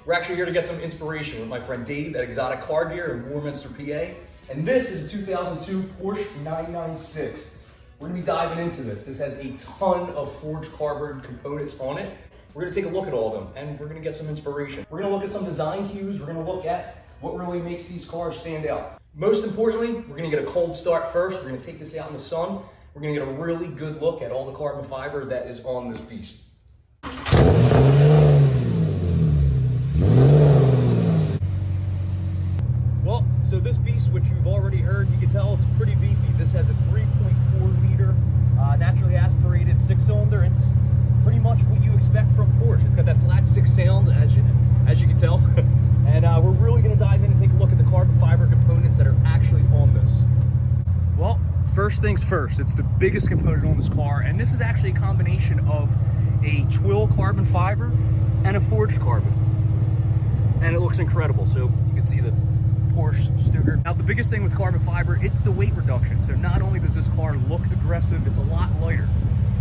We're actually here to get some inspiration with my friend Dave at Exotic Car Gear in Warminster, PA. And this is a 2002 Porsche 996. We're gonna be diving into this. This has a ton of forged carbon components on it. We're gonna take a look at all of them and we're gonna get some inspiration. We're gonna look at some design cues. We're gonna look at what really makes these cars stand out. Most importantly, we're gonna get a cold start first. We're gonna take this out in the sun. We're gonna get a really good look at all the carbon fiber that is on this beast. Well, so this beast, which you've already heard, you can tell it's pretty beefy. This has a 3.4 liter naturally aspirated 6-cylinder. It's pretty much what you expect from Porsche. It's got that flat 6 sound, as you can tell. And we're really gonna dive in and take a look at the carbon fiber components that are actually on this. Well, first things first, it's the biggest component on this car, and this is actually a combination of a twill carbon fiber and a forged carbon. And it looks incredible. So you can see the Porsche Stuger. Now the biggest thing with carbon fiber, it's the weight reduction. So not only does this car look aggressive, it's a lot lighter.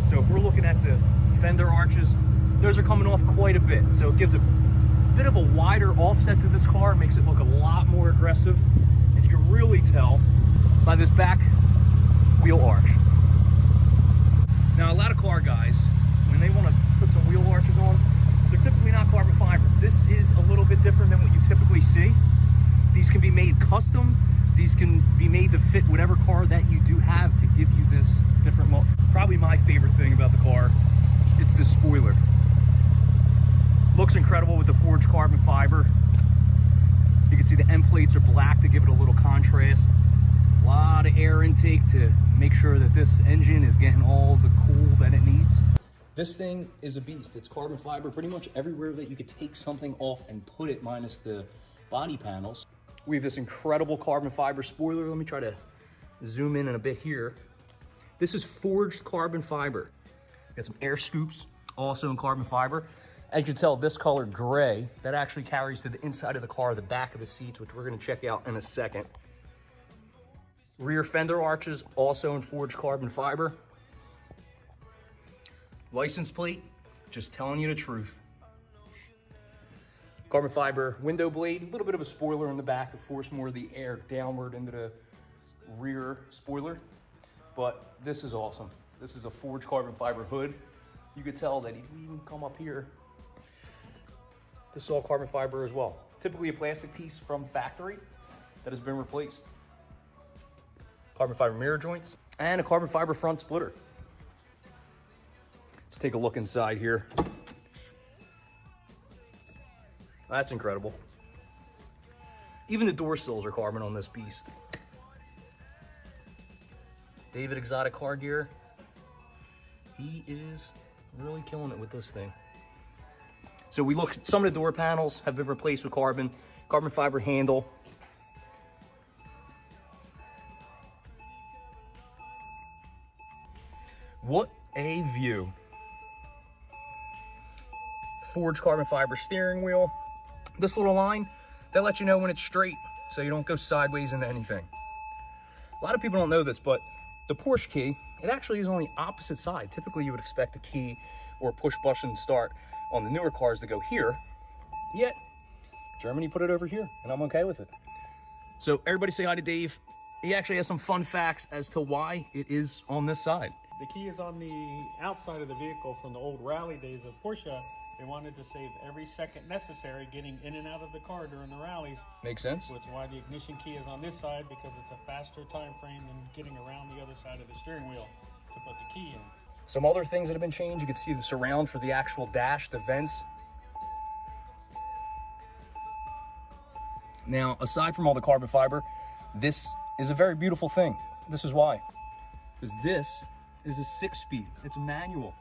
So if we're looking at the fender arches, those are coming off quite a bit. So it gives a bit of a wider offset to this car, makes it look a lot more aggressive. And you can really tell by this back wheel arch. Now a lot of car guys, when they want to put some wheel arches on, they're typically not carbon fiber. This is a little bit different than what you typically see. These can be made custom. These can be made to fit whatever car that you do have to give you this different look. Probably my favorite thing about the car, it's this spoiler. Looks incredible with the forged carbon fiber. You can see the end plates are black to give it a little contrast. A lot of air intake to make sure that this engine is getting all the cool that it needs. This thing is a beast. It's carbon fiber pretty much everywhere that you could take something off and put it, minus the body panels. We have this incredible carbon fiber spoiler. Let me try to zoom in a bit here. This is forged carbon fiber. Got some air scoops, also in carbon fiber. As you can tell, this color gray, that actually carries to the inside of the car, the back of the seats, which we're gonna check out in a second. Rear fender arches, also in forged carbon fiber. License plate, just telling you the truth. Carbon fiber window blade, a little bit of a spoiler in the back to force more of the air downward into the rear spoiler. But this is awesome. This is a forged carbon fiber hood. You could tell that if you even come up here, this is all carbon fiber as well. Typically a plastic piece from factory that has been replaced. Carbon fiber mirror joints and a carbon fiber front splitter. Let's take a look inside here. That's incredible. Even the door sills are carbon on this beast. David Exotic Car Gear, he is really killing it with this thing. So we look, some of the door panels have been replaced with carbon fiber handle. What a view. Forged carbon fiber steering wheel. This little line, that lets you know when it's straight, so you don't go sideways into anything. A lot of people don't know this, but the Porsche key, it actually is on the opposite side. Typically you would expect a key or push button start on the newer cars to go here, yet Germany put it over here, and I'm okay with it. So everybody say hi to Dave. He actually has some fun facts as to why it is on this side. The key is on the outside of the vehicle. From the old rally days of Porsche, they wanted to save every second necessary getting in and out of the car during the rallies. Makes sense. So it's why the ignition key is on this side, because it's a faster time frame than getting around the other side of the steering wheel to put the key in. Some other things that have been changed, you can see the surround for the actual dash, the vents. Now, aside from all the carbon fiber, this is a very beautiful thing. This is why. Because this is a 6-speed. It's manual.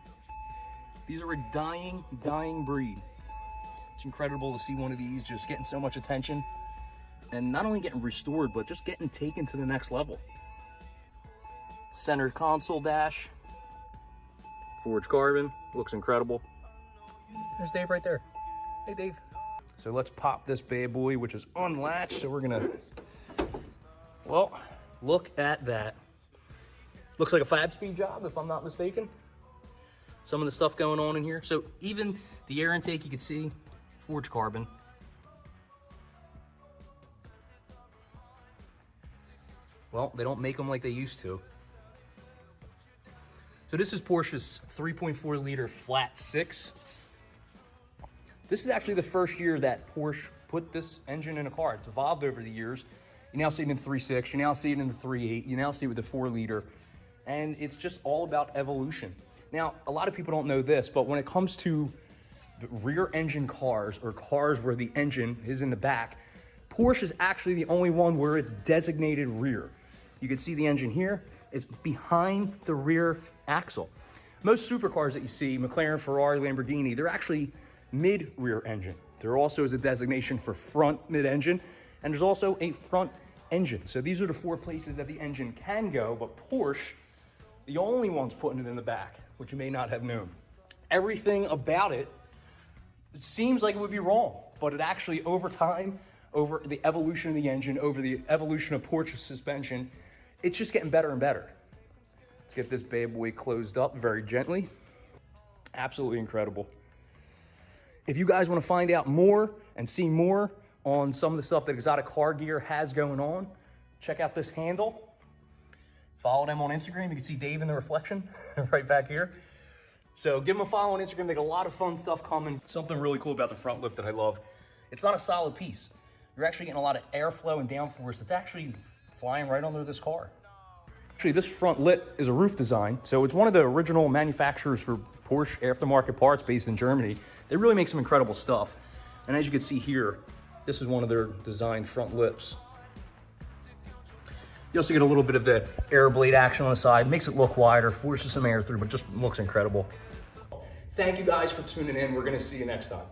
These are a dying breed. It's incredible to see one of these just getting so much attention and not only getting restored, but just getting taken to the next level. Center console dash, forged carbon, looks incredible. There's Dave right there. Hey, Dave. So let's pop this bad boy, which is unlatched. So we're gonna, well, look at that. Looks like a 5-speed job, if I'm not mistaken. Some of the stuff going on in here. So even the air intake, you can see forged carbon. Well, they don't make them like they used to. So this is Porsche's 3.4 liter flat six. This is actually the first year that Porsche put this engine in a car. It's evolved over the years. You now see it in the 3.6, you now see it in the 3.8, you now see it with the 4 liter. And it's just all about evolution. Now, a lot of people don't know this, but when it comes to the rear engine cars, or cars where the engine is in the back, Porsche is actually the only one where it's designated rear. You can see the engine here. It's behind the rear axle. Most supercars that you see, McLaren, Ferrari, Lamborghini, they're actually mid-rear engine. There also is a designation for front mid-engine, and there's also a front engine. So these are the 4 places that the engine can go, but Porsche, the only one's putting it in the back, which you may not have known. Everything about it seems like it would be wrong, but it actually, over time, over the evolution of the engine, over the evolution of Porsche's suspension, it's just getting better and better. Let's get this bad boy closed up very gently. Absolutely incredible. If you guys want to find out more and see more on some of the stuff that Exotic Car Gear has going on, check out this handle. Follow them on Instagram. You can see Dave in the reflection right back here. So give them a follow on Instagram. They got a lot of fun stuff coming. Something really cool about the front lip that I love. It's not a solid piece. You're actually getting a lot of airflow and downforce that's actually flying right under this car. Actually, this front lip is a roof design. So it's one of the original manufacturers for Porsche aftermarket parts based in Germany. They really make some incredible stuff. And as you can see here, this is one of their designed front lips. You also get a little bit of the air blade action on the side. Makes it look wider, forces some air through, but just looks incredible. Thank you guys for tuning in. We're gonna see you next time.